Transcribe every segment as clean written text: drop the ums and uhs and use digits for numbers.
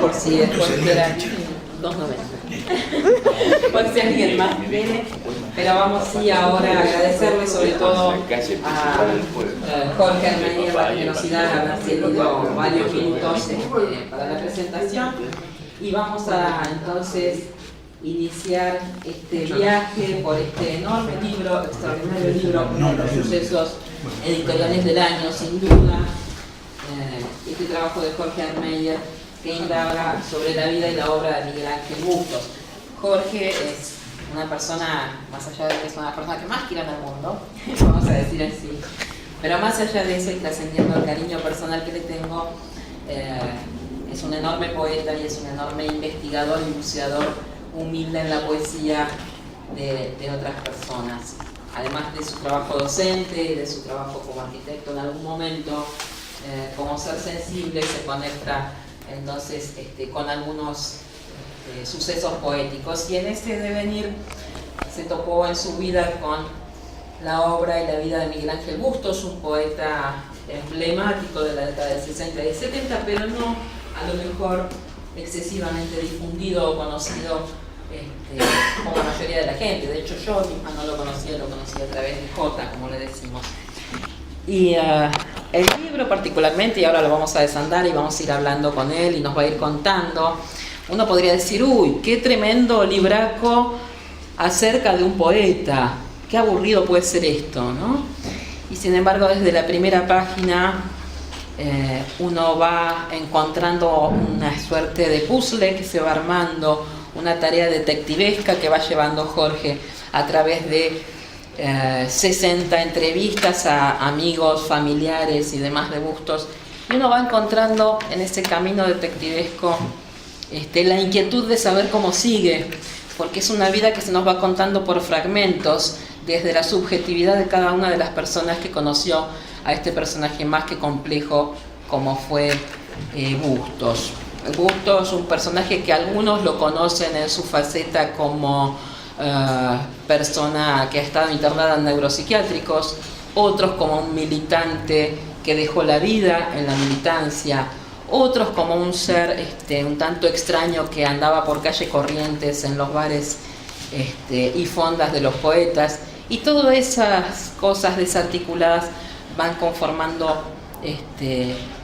Por si después quieran 2.90. Por si alguien más viene. Pero vamos sí ahora a agradecerle sobre todo a Jorge Armenia la generosidad de haber cedido varios minutos para la presentación. Y vamos a entonces iniciar este viaje por este enorme libro, extraordinario libro, uno de los sucesos editoriales del año, sin duda. Este trabajo de Jorge Armenia, que indaga sobre la vida y la obra de Miguel Ángel Bustos. Jorge es una persona, más allá de que es una persona que más quiero en el mundo, vamos a decir así, pero más allá de eso y trascendiendo el cariño personal que le tengo, es un enorme poeta y es un enorme investigador y buceador humilde en la poesía de otras personas. Además de su trabajo docente y de su trabajo como arquitecto en algún momento, como ser sensible se conecta entonces con algunos sucesos poéticos, y en este devenir se topó en su vida con la obra y la vida de Miguel Ángel Bustos, un poeta emblemático de la década del 60 y 70, pero no a lo mejor excesivamente difundido o conocido como la mayoría de la gente. De hecho, yo misma no lo conocía a través de Jota, como le decimos. Y el libro particularmente, y ahora lo vamos a desandar y vamos a ir hablando con él y nos va a ir contando, uno podría decir, uy, qué tremendo libraco acerca de un poeta, qué aburrido puede ser esto, ¿no? Y sin embargo, desde la primera página uno va encontrando una suerte de puzzle que se va armando, una tarea detectivesca que va llevando Jorge a través de 60 entrevistas a amigos, familiares y demás de Bustos, y uno va encontrando en ese camino detectivesco la inquietud de saber cómo sigue, porque es una vida que se nos va contando por fragmentos, desde la subjetividad de cada una de las personas que conoció a este personaje más que complejo como fue Bustos. Bustos, un personaje que algunos lo conocen en su faceta como persona que ha estado internada en neuropsiquiátricos, otros como un militante que dejó la vida en la militancia, otros como un ser un tanto extraño que andaba por calle Corrientes en los bares y fondas de los poetas, y todas esas cosas desarticuladas van conformando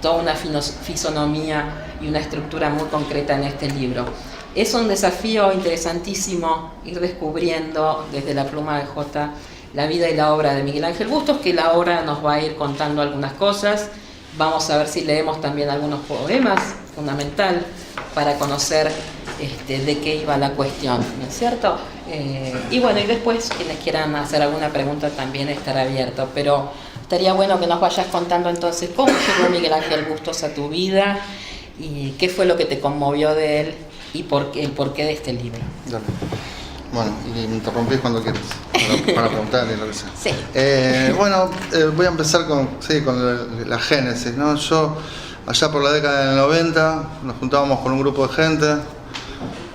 toda una fisonomía y una estructura muy concreta en este libro. Es un desafío interesantísimo ir descubriendo desde la pluma de Jota la vida y la obra de Miguel Ángel Bustos, que la obra nos va a ir contando algunas cosas. Vamos a ver si leemos también algunos poemas, fundamental para conocer de qué iba la cuestión, ¿no es cierto? Y bueno, y después quienes quieran hacer alguna pregunta también estará abierto, pero estaría bueno que nos vayas contando entonces cómo llegó Miguel Ángel Bustos a tu vida y qué fue lo que te conmovió de él y por qué de este libro. Dale. Bueno, y me interrumpís cuando quieras para preguntarle lo que sea. Sí. Voy a empezar con la génesis, ¿no? Yo, allá por la década del 90, nos juntábamos con un grupo de gente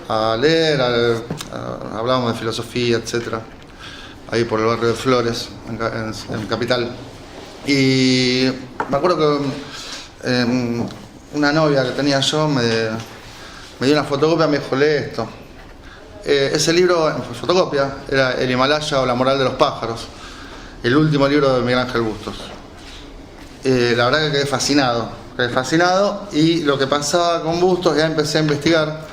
a leer, hablábamos de filosofía, etcétera, ahí por el barrio de Flores, en Capital. Y me acuerdo que una novia que tenía yo me dio una fotocopia y me dijo, lee esto. Ese libro, en fotocopia, era El Himalaya o La moral de los pájaros, el último libro de Miguel Ángel Bustos. La verdad que quedé fascinado, y lo que pasaba con Bustos, ya empecé a investigar,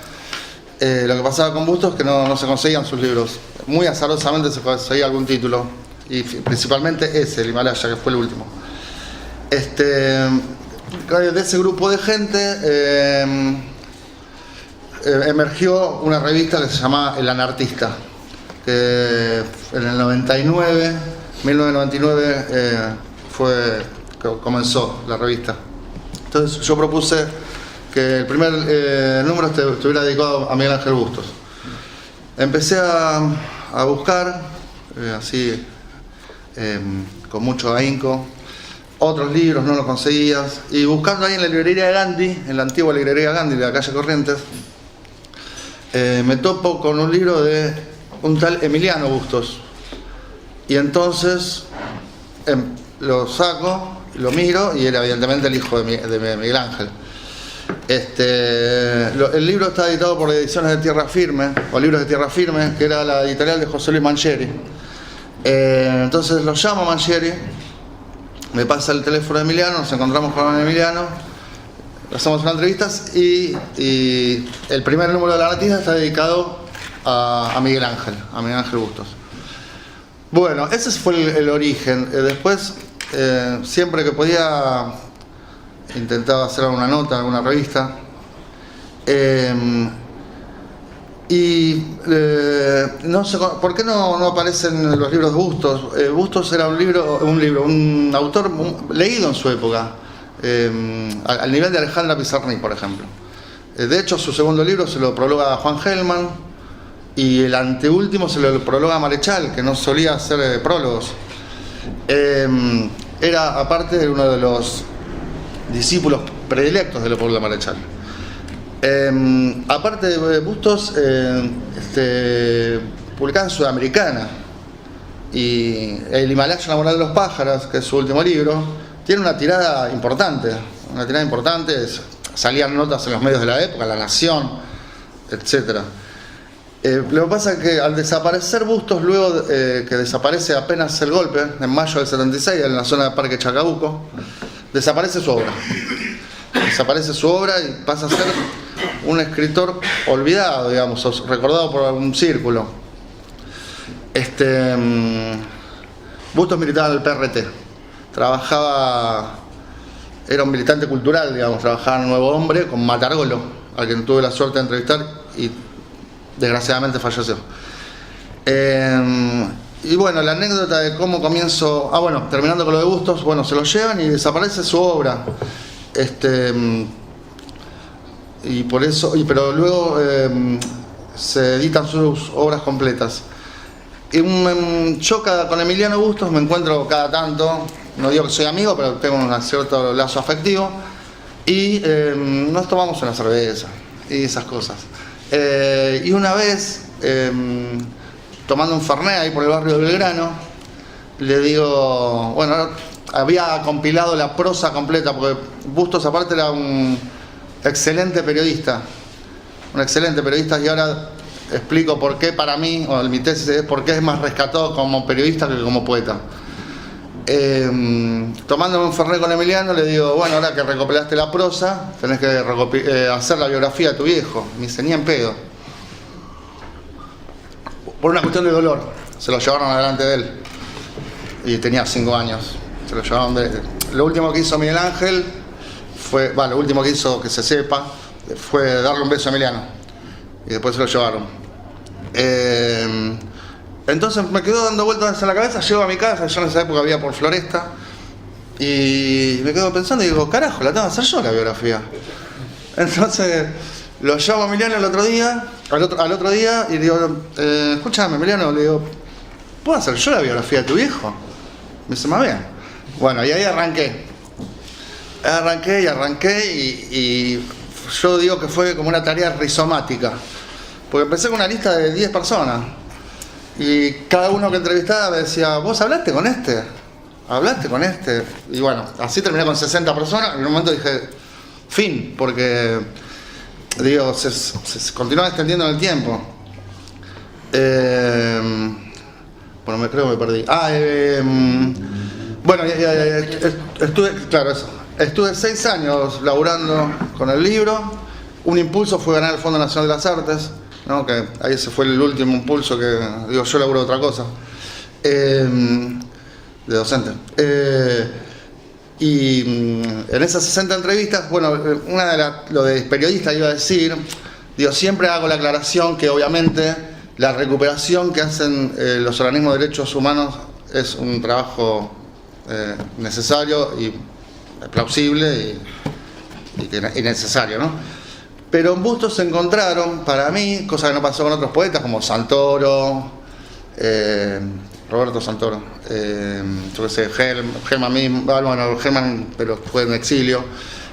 lo que pasaba con Bustos es que no se conseguían sus libros. Muy azarosamente se conseguía algún título, y principalmente ese, El Himalaya, que fue el último. De ese grupo de gente emergió una revista que se llamaba El Anartista, que en el 1999 comenzó la revista. Entonces yo propuse que el primer número estuviera dedicado a Miguel Ángel Bustos. Empecé a buscar, con mucho ahínco, otros libros, no los conseguías, y buscando ahí en la librería de Gandhi, en la antigua librería Gandhi de la calle Corrientes, me topo con un libro de un tal Emiliano Bustos, y entonces lo saco, lo miro, y era evidentemente el hijo de Miguel Ángel. El libro está editado por Ediciones de Tierra Firme, o Libros de Tierra Firme, que era la editorial de José Luis Mangieri. Entonces lo llamo a Mangieri, me pasa el teléfono de Emiliano, nos encontramos con Emiliano, hacemos unas entrevistas y el primer número de la noticia está dedicado a Miguel Ángel Bustos. Bueno, ese fue el origen. Después, siempre que podía, intentaba hacer alguna nota, alguna revista. No sé por qué no aparecen los libros de Bustos. Bustos era un autor leído en su época, al nivel de Alejandra Pizarnik, por ejemplo. De hecho, su segundo libro se lo prologa Juan Gelman y el anteúltimo se lo prologa Marechal, que no solía hacer prólogos. Era aparte uno de los discípulos predilectos de Leopoldo Marechal. Aparte de Bustos, publicaba en Sudamericana, y El Himalaya, la moral de los pájaros, que es su último libro, tiene una tirada importante, salían notas en los medios de la época, La Nación, etc. Lo que pasa es que al desaparecer Bustos, luego que desaparece apenas el golpe, en mayo del 76, en la zona del Parque Chacabuco, desaparece su obra. Desaparece su obra y pasa a ser un escritor olvidado, digamos, recordado por algún círculo. Bustos militaba en el PRT, era un militante cultural, digamos, trabajaba en Nuevo Hombre con Matargolo, al quien tuve la suerte de entrevistar y desgraciadamente falleció. Y bueno, la anécdota de cómo comienzo... terminando con lo de Bustos, se lo llevan y desaparece su obra. Pero luego se editan sus obras completas. Y yo con Emiliano Bustos me encuentro cada tanto, no digo que soy amigo, pero tengo un cierto lazo afectivo, y nos tomamos una cerveza y esas cosas. Y una vez, tomando un fernet ahí por el barrio de Belgrano, le digo, había compilado la prosa completa, porque Bustos aparte era un excelente periodista, y ahora explico por qué para mí, mi tesis es por qué es más rescatado como periodista que como poeta. Tomándome un fernet con Emiliano, le digo, ahora que recopilaste la prosa, tenés que hacer la biografía de tu viejo. Me dice, ni en pedo. Por una cuestión de dolor, se lo llevaron adelante de él. Y tenía 5 años. Se lo llevaron Lo último que hizo Miguel Ángel lo último que hizo, que se sepa, fue darle un beso a Emiliano. Y después se lo llevaron. Entonces me quedó dando vueltas en la cabeza, llego a mi casa, yo en esa época vivía por Floresta, y me quedo pensando y digo, carajo, la tengo que hacer yo la biografía. Entonces lo llamo a Emiliano al otro día, y digo, escúchame Emiliano, le digo, ¿puedo hacer yo la biografía de tu viejo? Me dice, más bien. Y ahí arranqué, y yo digo que fue como una tarea rizomática, porque empecé con una lista de 10 personas, y cada uno que entrevistaba me decía, ¿vos hablaste con este? ¿Hablaste con este? Y así terminé con 60 personas. En un momento dije, fin, porque digo, se continúa extendiendo en el tiempo. Creo que me perdí. Estuve 6 años laburando con el libro. Un impulso fue ganar el Fondo Nacional de las Artes, ¿no? Que ahí ese fue el último impulso que, yo laburo de otra cosa, de docente. Y en esas 60 entrevistas, lo de periodista iba a decir, siempre hago la aclaración que obviamente la recuperación que hacen los organismos de derechos humanos es un trabajo necesario y plausible y necesario, ¿no? Pero en Bustos se encontraron, para mí, cosa que no pasó con otros poetas como Santoro, Roberto Santoro, Gelman mismo, Gelman, pero fue en exilio,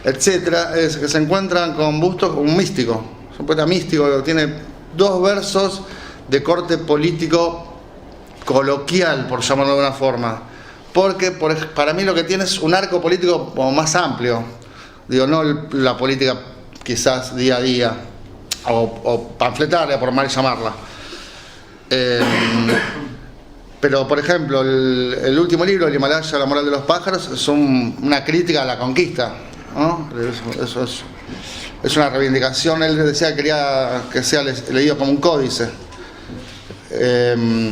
etcétera, es que se encuentran con Bustos, un místico, es un poeta místico que tiene 2 versos de corte político coloquial, por llamarlo de alguna forma, porque para mí lo que tiene es un arco político como más amplio, no la política quizás día a día, o panfletaria, por mal llamarla. Pero, por ejemplo, el último libro, El Himalaya, la moral de los pájaros, es una crítica a la conquista, ¿no? Eso es una reivindicación. Él decía que quería que sea leído como un códice.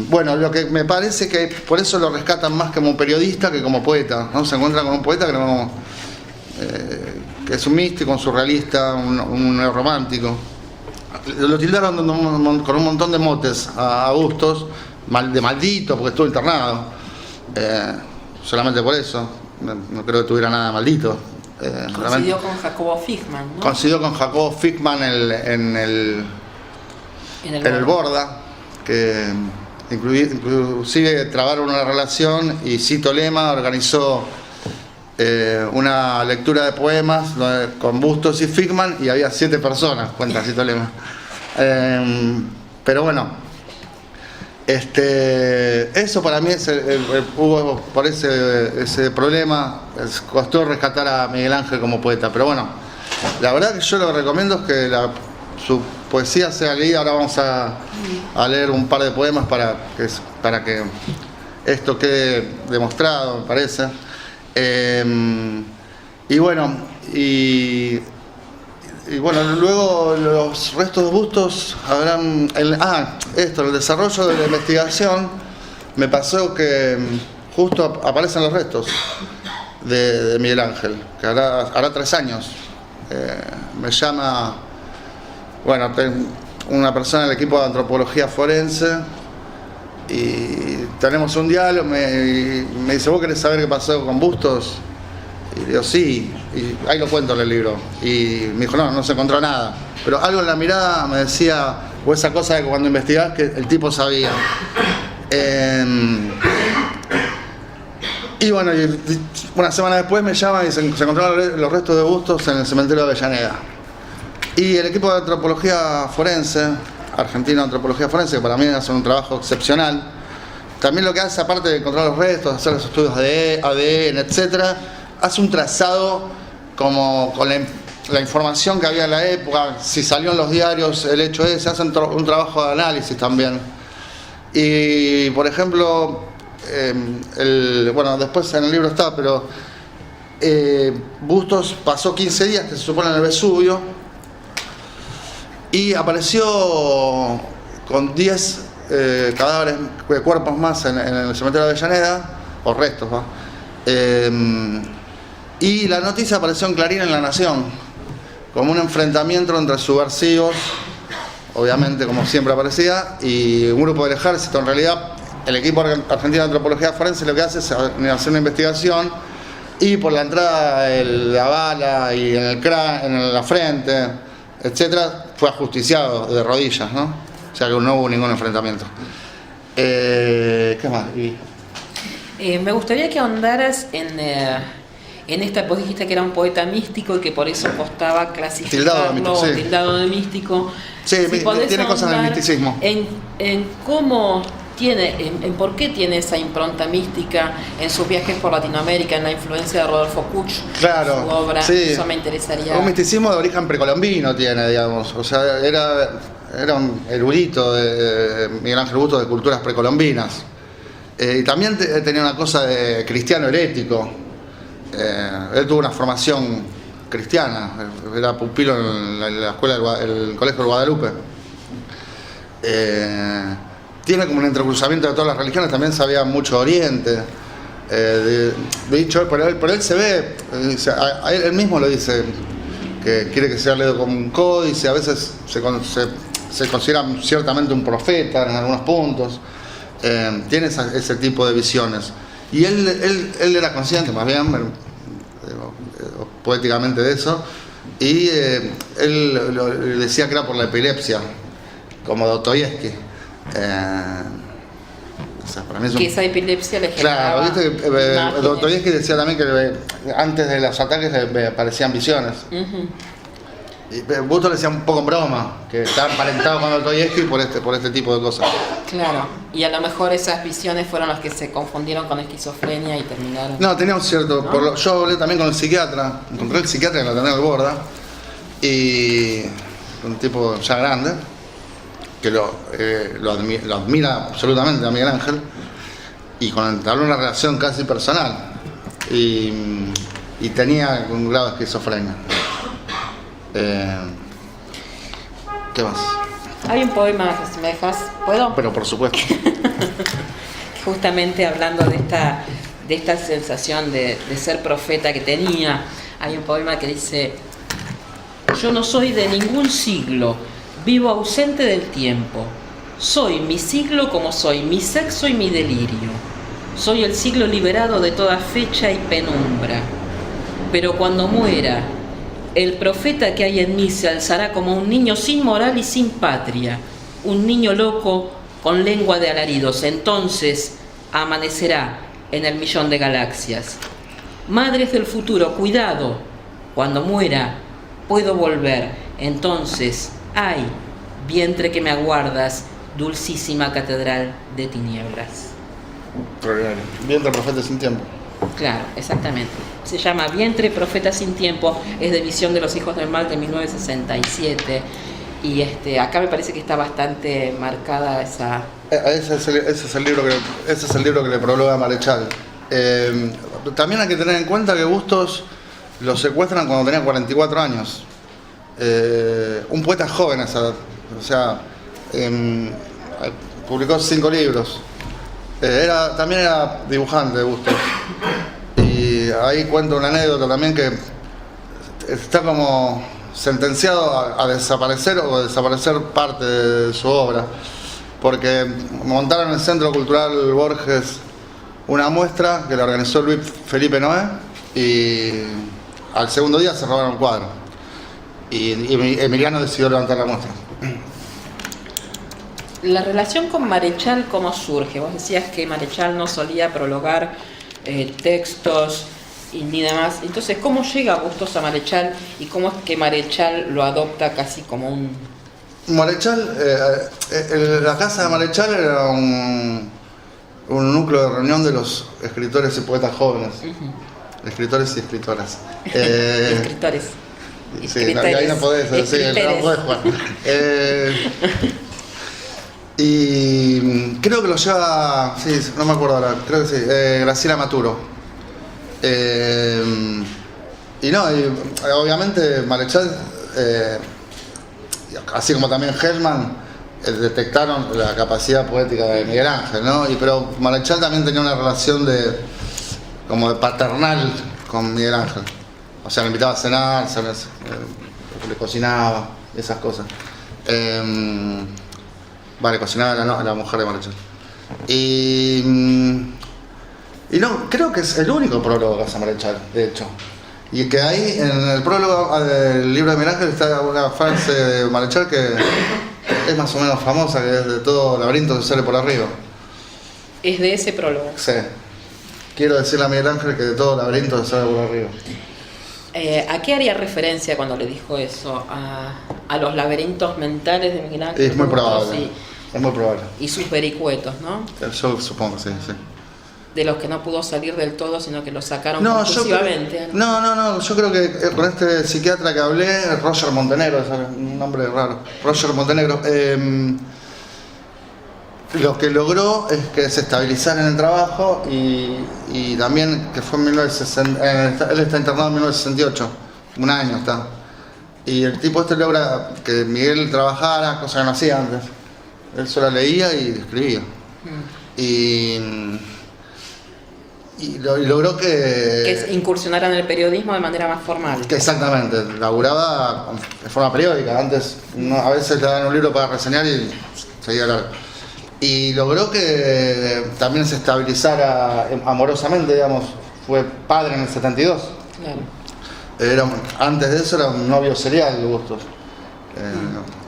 Bueno, lo que me parece que por eso lo rescatan más como periodista que como poeta, ¿no? Se encuentra con un poeta que es un místico, un surrealista, un neorromántico. Lo tildaron con un montón de motes a Bustos, de maldito, porque estuvo internado. Solamente por eso. No creo que tuviera nada de maldito. Coincidió con Jacobo Fickman, ¿no? Coincidió con Jacobo Fickman en el Borda, que inclusive trabaron una relación, y Cito Lema organizó una lectura de poemas con Bustos y Fickman, y había 7 personas, cuenta Cito Lema. Pero bueno, eso para mí hubo por ese problema, costó rescatar a Miguel Ángel como poeta. Pero bueno, la verdad que yo lo que recomiendo es que su poesía sea leída. Ahora vamos a leer un par de poemas para que esto quede demostrado, me parece. Y bueno, luego los restos de Bustos habrán... el desarrollo de la investigación, me pasó que justo aparecen los restos de Miguel Ángel, que hará 3 años. Me llama, una persona del equipo de antropología forense, y tenemos un diálogo, me dice: ¿vos querés saber qué pasó con Bustos? Y digo: sí, y ahí lo cuento en el libro. Y me dijo: no se encontró nada. Pero algo en la mirada me decía, o esa cosa de que cuando investigás, que el tipo sabía. Y bueno, una semana después me llama y se encontraron los restos de Bustos en el cementerio de Avellaneda. Y el equipo de antropología forense, Argentina Antropología Forense, que para mí hace un trabajo excepcional, también lo que hace, aparte de encontrar los restos, hacer los estudios de ADN, etcétera, hace un trazado como con la información que había en la época, si salió en los diarios el hecho ese, hacen un trabajo de análisis también. Y por ejemplo, después en el libro está, pero Bustos pasó 15 días, que se supone, en el Vesubio, y apareció con 10 cadáveres, cuerpos más en el cementerio de Avellaneda, o restos, ¿no? Y la noticia apareció en Clarín, en La Nación, como un enfrentamiento entre subversivos, obviamente, como siempre aparecía, y un grupo del ejército. En realidad, el equipo argentino de antropología forense lo que hace es hacer una investigación, y por la entrada de la bala y en la frente, etcétera, fue ajusticiado de rodillas, ¿no? O sea que no hubo ningún enfrentamiento. ¿Qué más? Me gustaría que ahondaras en esta, vos dijiste que era un poeta místico y que por eso costaba clasificarlo, tildado de místico. Sí, si tiene cosas del misticismo. En cómo en por qué tiene esa impronta mística en sus viajes por Latinoamérica, en la influencia de Rodolfo Kuch, claro, su obra, sí. Eso me interesaría. Un misticismo de origen precolombino tiene, digamos, o sea, era un erudito de Miguel Ángel Bustos, de culturas precolombinas. Y también tenía una cosa de cristiano herético. Él tuvo una formación cristiana, era pupilo en la escuela el colegio de Guadalupe. Tiene como un entrecruzamiento de todas las religiones, también sabía mucho Oriente. De hecho, por él se ve, él mismo lo dice, que quiere que sea leído como un códice, a veces se considera ciertamente un profeta en algunos puntos. Tiene ese tipo de visiones. Y él era consciente, más bien, poéticamente, de eso. Y él decía que era por la epilepsia, como Dostoyevsky. O sea, para mí que esa epilepsia le generaba... Claro, viste que Dostoyevsky decía también que antes de los ataques le aparecían visiones. Uh-huh. Y Bustos le decía un poco en broma, que estaba emparentado con Dostoyevsky por este tipo de cosas. Claro, y a lo mejor esas visiones fueron las que se confundieron con esquizofrenia y terminaron... No, tenía un cierto... ¿No? Yo hablé también con el psiquiatra, encontré el psiquiatra en la Ateneo del Borda, y un tipo ya grande, que lo admira absolutamente a Miguel Ángel, y con el que habló una relación casi personal, y tenía un grado de esquizofrenia. ¿Qué más? Hay un poema que si me dejas, ¿puedo? Pero por supuesto. Justamente hablando de esta sensación de ser profeta que tenía, hay un poema que dice: yo no soy de ningún siglo, vivo ausente del tiempo. Soy mi siglo como soy mi sexo y mi delirio. Soy el siglo liberado de toda fecha y penumbra. Pero cuando muera, el profeta que hay en mí se alzará como un niño sin moral y sin patria, un niño loco con lengua de alaridos. Entonces amanecerá en el millón de galaxias. Madres del futuro, cuidado, cuando muera puedo volver. Entonces, ay, vientre que me aguardas, dulcísima catedral de tinieblas. Vientre profeta sin tiempo. Claro, exactamente. Se llama Vientre Profeta sin Tiempo, es de Visión de los Hijos del Mal de 1967. Y acá me parece que está bastante marcada esa... Ese es el libro que le prologa Marechal. También hay que tener en cuenta que Bustos lo secuestran cuando tenía 44 años. Un poeta joven a esa edad. O sea, publicó 5 libros. También era dibujante de Bustos. Y ahí cuento una anécdota también, que está como sentenciado a desaparecer o desaparecer parte de su obra, porque montaron en el Centro Cultural Borges una muestra que la organizó Luis Felipe Noé, y al segundo día se robaron el cuadro, y Emiliano decidió levantar la muestra. La relación con Marechal, ¿cómo surge? Vos decías que Marechal no solía prologar textos y ni demás. Entonces, ¿cómo llega Bustos a Marechal y cómo es que Marechal lo adopta casi como un... Marechal, la casa de Marechal era un núcleo de reunión de los escritores y poetas jóvenes. Uh-huh. Escritores y escritoras. Escritores. Sí, ahí no podés decir, no podés jugar. Y creo que lo lleva, sí, no me acuerdo ahora, creo que sí, Graciela Maturo. Y obviamente Marechal, así como también Hellman, detectaron la capacidad poética de Miguel Ángel, ¿no? Pero Marechal también tenía una relación como de paternal con Miguel Ángel. O sea, le invitaba a cenar, le cocinaba, esas cosas. Vale, cocinaba la mujer de Marechal. Y no, creo que es el único prólogo que hace Marechal, de hecho. Y que ahí, en el prólogo del libro de Miguel Ángel, está una frase de Marechal que es más o menos famosa, que es: de todo laberinto se sale por arriba. Es de ese prólogo. Sí. Quiero decirle a Miguel Ángel que de todo laberinto se sale por arriba. ¿A qué haría referencia cuando le dijo eso? ¿A los laberintos mentales de Miguel Ángel? Es muy probable. Es muy probable. Y sus vericuetos, ¿no? Yo supongo, sí. De los que no pudo salir del todo, sino que los sacaron compulsivamente. No, yo creo que con este psiquiatra que hablé, Roger Montenegro, es un nombre raro, Roger Montenegro, lo que logró es que se estabilizara en el trabajo, y también que fue en 1960, él está internado en 1968, un año está. Y el tipo logra que Miguel trabajara, cosa que no hacía antes. Él solo leía y escribía. Y logró que incursionara en el periodismo de manera más formal. Exactamente, laburaba de forma periódica. Antes a veces le daban un libro para reseñar y seguía largo. Y logró que también se estabilizara amorosamente, digamos. Fue padre en el 72. Claro. Antes de eso era un novio serial de Bustos.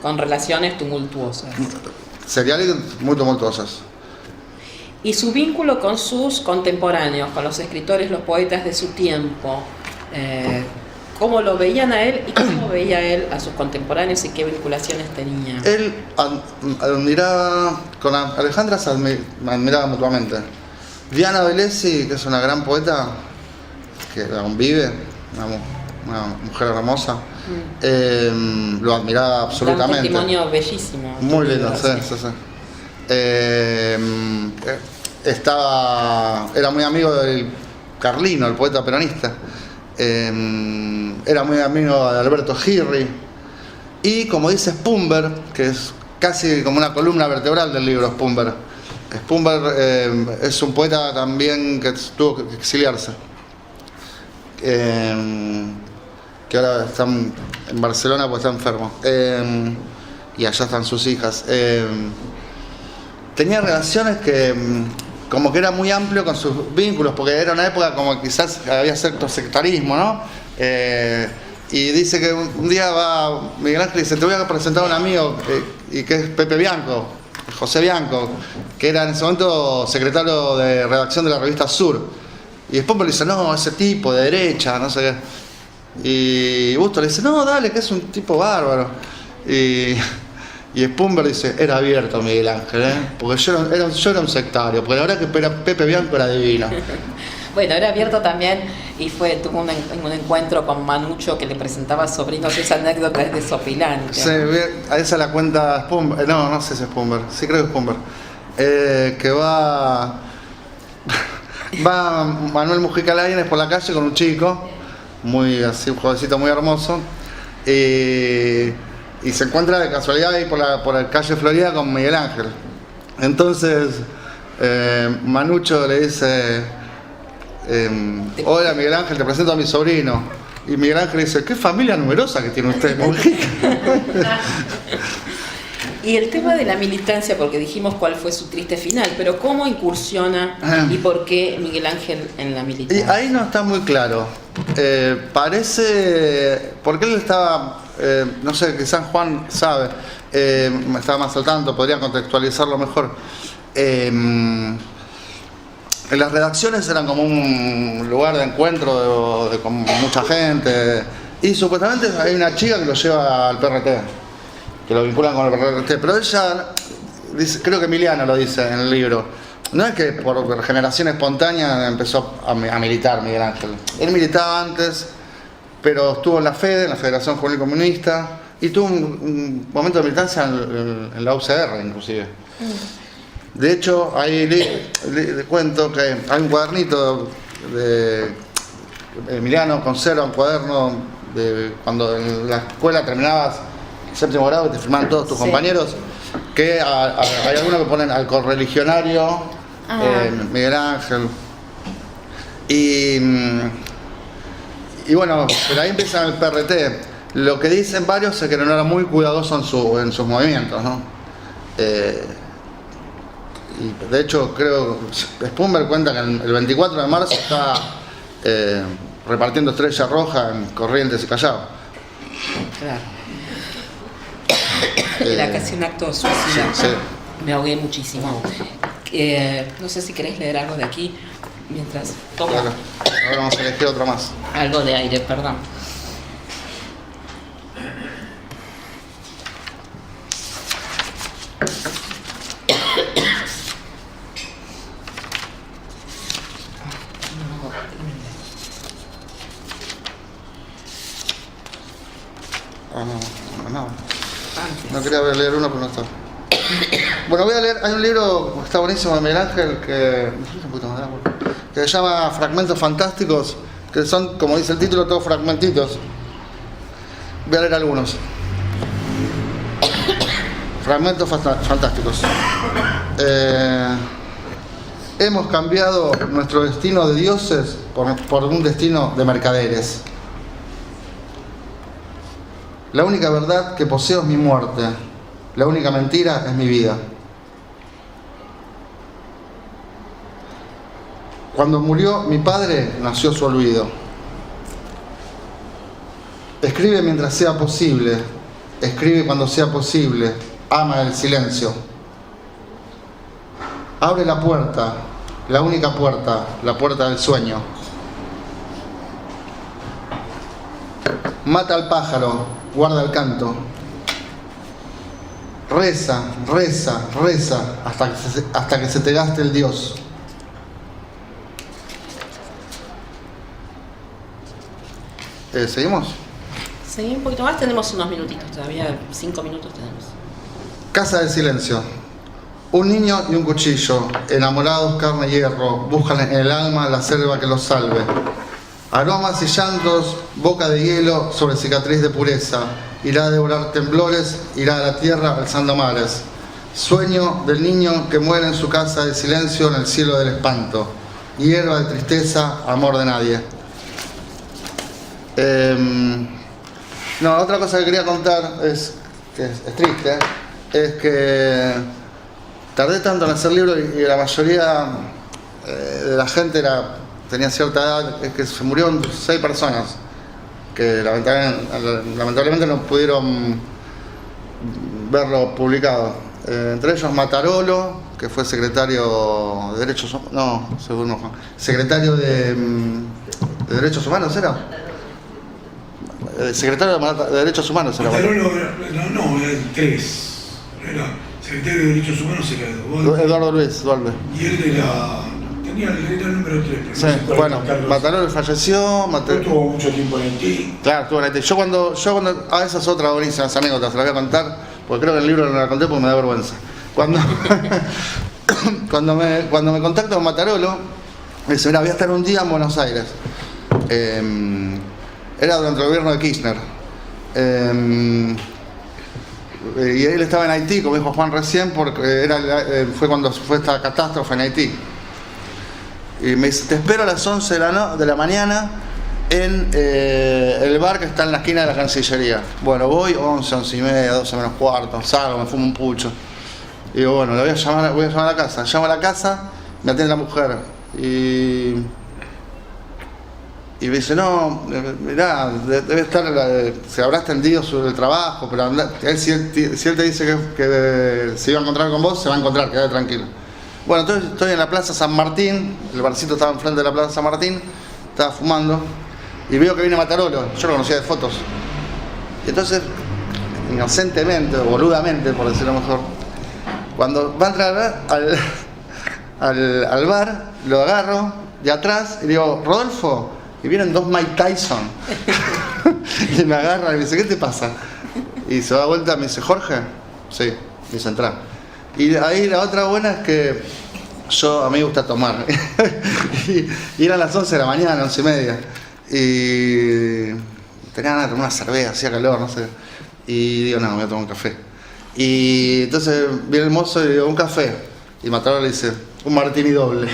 Con relaciones tumultuosas. Seriales muy tumultuosas. Y su vínculo con sus contemporáneos, con los escritores, los poetas de su tiempo, ¿cómo lo veían a él y cómo veía él a sus contemporáneos y qué vinculaciones tenía? Él admiraba, con Alejandra se admiraba mutuamente. Diana Velesi, que es una gran poeta, que aún vive, una mujer hermosa, Lo admiraba absolutamente. Un testimonio bellísimo. Muy lindo, sí. Era muy amigo del Carlino, el poeta peronista. Era muy amigo de Alberto Girri. Y como dice Spumber, que es casi como una columna vertebral del libro Spumber. Spumber es un poeta también que tuvo que exiliarse. Que ahora está en Barcelona porque está enfermo. Y allá están sus hijas. Tenía relaciones que como que era muy amplio con sus vínculos, porque era una época como quizás había cierto sectarismo, ¿no? Y dice que un día va Miguel Ángel y dice: te voy a presentar a un amigo y que es Pepe Bianco, José Bianco, que era en ese momento secretario de redacción de la revista Sur. Y después me le dice: no, ese tipo de derecha, no sé qué. Y Busto le dice: no, dale, que es un tipo bárbaro. Y Spumber dice: era abierto Miguel Ángel, porque yo era un sectario, porque la verdad que Pepe Bianco era divino. Bueno, era abierto también y tuvo un encuentro con Manucho que le presentaba a sobrinos. Esa anécdota es desopilante. Sí, a esa la cuenta Spumber, no sé si es Spumber, sí creo que es Spumber, que va Manuel Mujica Lainez por la calle con un chico, muy así, un jovencito muy hermoso, y se encuentra de casualidad ahí por la calle Florida con Miguel Ángel. Entonces Manucho le dice: hola Miguel Ángel, te presento a mi sobrino. Y Miguel Ángel dice: qué familia numerosa que tiene usted, Mujica. Y el tema de la militancia, porque dijimos cuál fue su triste final, pero ¿cómo incursiona y por qué Miguel Ángel en la militancia? Y ahí no está muy claro. Parece, porque él estaba, no sé, quizás Juan sabe, estaba más al tanto, podría contextualizarlo mejor. Las redacciones eran como un lugar de encuentro con mucha gente, y supuestamente hay una chica que lo lleva al PRT, que lo vinculan con el PRT, pero ella dice, creo que Emiliano lo dice en el libro, no es que por generación espontánea empezó a militar Miguel Ángel. Él militaba antes, pero estuvo en la FEDE, en la Federación Juvenil Comunista, y tuvo un momento de militancia en la UCR inclusive. De hecho, ahí le cuento que hay un cuadernito de Emiliano, conserva un cuaderno de cuando en la escuela terminabas séptimo grado y te firmaban todos tus compañeros, que hay algunos que ponen al correligionario Miguel Ángel. Y bueno, pero ahí empieza el PRT. Lo que dicen varios es que no era muy cuidadoso en sus movimientos, ¿no? Y de hecho creo Spumber cuenta que el 24 de marzo está repartiendo estrella roja en Corrientes y Callao. Claro. Era casi un acto suicida. Sí. Me ahogué muchísimo. No sé si querés leer algo de aquí mientras tomo. Claro. Ahora vamos a elegir otro más. Algo de aire, perdón. No quería leer uno, pero no está. Bueno, voy a leer, hay un libro que está buenísimo de Miguel Ángel que se llama Fragmentos Fantásticos, que son, como dice el título, todos fragmentitos. Voy a leer algunos. Fragmentos fantásticos. Hemos cambiado nuestro destino de dioses por un destino de mercaderes. La única verdad que poseo es mi muerte. La única mentira es mi vida. Cuando murió mi padre, nació su olvido. Escribe mientras sea posible. Escribe cuando sea posible. Ama el silencio. Abre la puerta, la única puerta, la puerta del sueño. Mata al pájaro, guarda el canto. Reza, reza, reza hasta que se te gaste el Dios. ¿Seguimos? Sí, un poquito más, tenemos unos minutitos todavía, 5 minutos tenemos. Casa del silencio. Un niño y un cuchillo, enamorados carne y hierro, buscan en el alma la selva que los salve. Aromas y llantos, boca de hielo sobre cicatriz de pureza. Irá a devorar temblores, irá a la tierra alzando mares. Sueño del niño que muere en su casa de silencio en el cielo del espanto. Hierba de tristeza, amor de nadie. Otra cosa que quería contar es triste, es que tardé tanto en hacer libros y la mayoría de la gente tenía cierta edad, es que se murieron 6 personas que lamentablemente no pudieron verlo publicado. Entre ellos Matarolo, que fue secretario de Derechos Humanos, secretario de Derechos Humanos, ¿era? Secretario de Derechos Humanos, ¿era? Matarolo, no, era el 3. Era secretario de Derechos Humanos, era Eduardo Luis Dualde. Y él tenía el número 3. Sí, bueno, Matarolo falleció. Estuvo mucho tiempo en Haití. Claro, estuvo en Haití. Yo cuando esa es otra buenísima anécdota, se la voy a contar, porque creo que en el libro no la conté porque me da vergüenza. Cuando me contacto con Matarolo, me dice, mira, voy a estar un día en Buenos Aires. Era durante el gobierno de Kirchner. Y él estaba en Haití, como dijo Juan recién, porque fue cuando fue esta catástrofe en Haití. Y me dice, te espero a las 11 de la mañana en el bar que está en la esquina de la Cancillería. Bueno, voy 11, 11 y media, 12 menos cuarto, salgo, me fumo un pucho. Y digo, bueno, voy a llamar a la casa. Llamo a la casa, me atiende la mujer. Y me dice, no, mirá, debe estar, se habrá extendido sobre el trabajo, pero si él te dice que se iba a encontrar con vos, se va a encontrar, quédate tranquilo. Bueno, entonces estoy en la Plaza San Martín, el barcito estaba enfrente de la Plaza San Martín, estaba fumando, y veo que viene Matarolo, yo lo conocía de fotos. Y entonces, inocentemente, o boludamente, por decirlo mejor, cuando va a entrar al bar, lo agarro de atrás y digo, Rodolfo, y vienen 2 Mike Tyson. Y me agarra y me dice, ¿qué te pasa? Y se da vuelta y me dice, Jorge. Sí, me dice, entrá. Y ahí la otra buena es que a mí me gusta tomar. y eran las 11 de la mañana, 11 y media. Y tenía ganas de tomar una cerveza, hacía calor, no sé. Y digo, no, me voy a tomar un café. Y entonces viene el mozo y digo, un café. Y Matarolo le dice, un martini doble.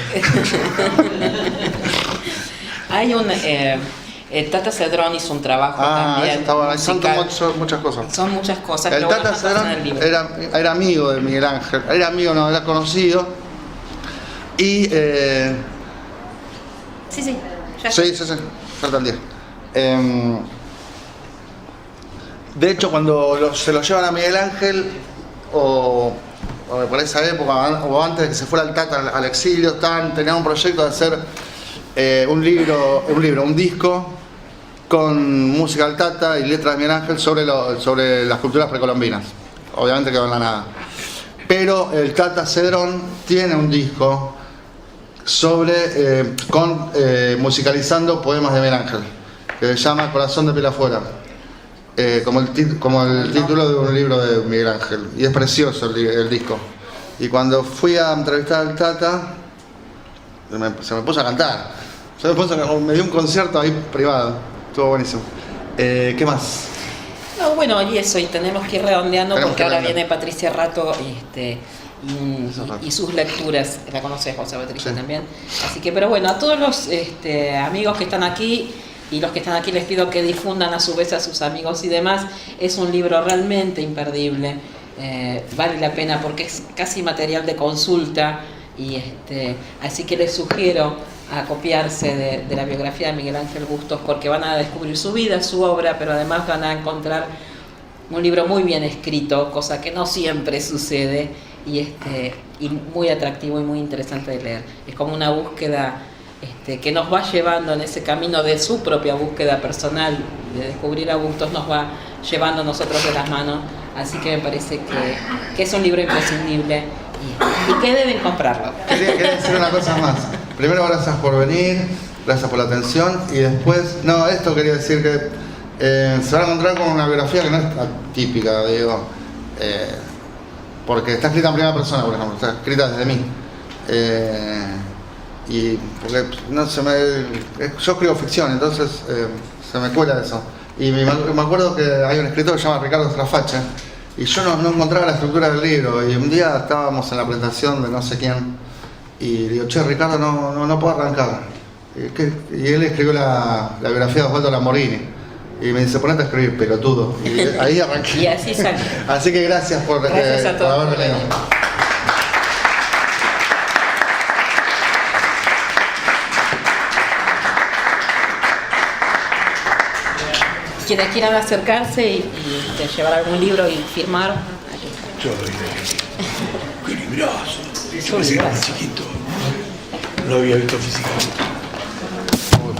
Hay Tata Cedrón hizo un trabajo también. Son muchas cosas. Son muchas cosas. El Tata Cedrón era amigo de Miguel Ángel. Era conocido. Y. Sí. Sí. Faltan 10. De hecho, cuando se lo llevan a Miguel Ángel, o por esa época, o antes de que se fuera el Tata al exilio, tenían un proyecto de hacer un disco con música del Tata y letras de Miguel Ángel sobre las culturas precolombinas. Obviamente quedó en la nada. Pero el Tata Cedrón tiene un disco musicalizando poemas de Miguel Ángel, que se llama Corazón de piel afuera, como el título de un libro de Miguel Ángel. Y es precioso el disco. Y fui a entrevistar al Tata, se me puso a cantar. Me dio un concierto ahí privado. Estuvo buenísimo. ¿Qué más? No, bueno, y eso, y tenemos que ir redondeando porque ahora viene Patricia Rato y sus lecturas. La conoces, José Patricia, sí. También. Así que, pero bueno, a todos los amigos que están aquí y los que están aquí les pido que difundan a su vez a sus amigos y demás. Es un libro realmente imperdible. Vale la pena porque es casi material de consulta. Y así que les sugiero acopiarse de la biografía de Miguel Ángel Bustos porque van a descubrir su vida, su obra, pero además van a encontrar un libro muy bien escrito, cosa que no siempre sucede, y muy atractivo y muy interesante de leer. Es como una búsqueda que nos va llevando en ese camino de su propia búsqueda personal, de descubrir a Bustos, nos va llevando a nosotros de las manos, así que me parece que es un libro imprescindible y que deben comprarlo. Quería decir una cosa más. Primero, gracias por venir, gracias por la atención, y después, esto quería decir que se van a encontrar con una biografía que no es típica, digo, porque está escrita en primera persona, por ejemplo, está escrita desde mí. Y porque no se yo escribo ficción, entonces se me cuela eso. Y me acuerdo que hay un escritor que se llama Ricardo Strafache, y yo no encontraba la estructura del libro, y un día estábamos en la presentación de no sé quién, y digo, che, Ricardo, no puedo arrancar. Y él escribió la biografía de Osvaldo Lamborghini, y me dice, ponete a escribir, pelotudo. Y ahí arranqué. Y así salió. Así que gracias por Gracias a todos haber por venido. venir. Quienes quieran acercarse y llevar algún libro y firmar, aquí está. Yo doy de ¡qué librazo! Yo pensé que era más chiquito. No lo había visto físicamente.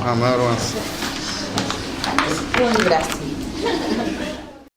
Me da vergüenza. Un librazo.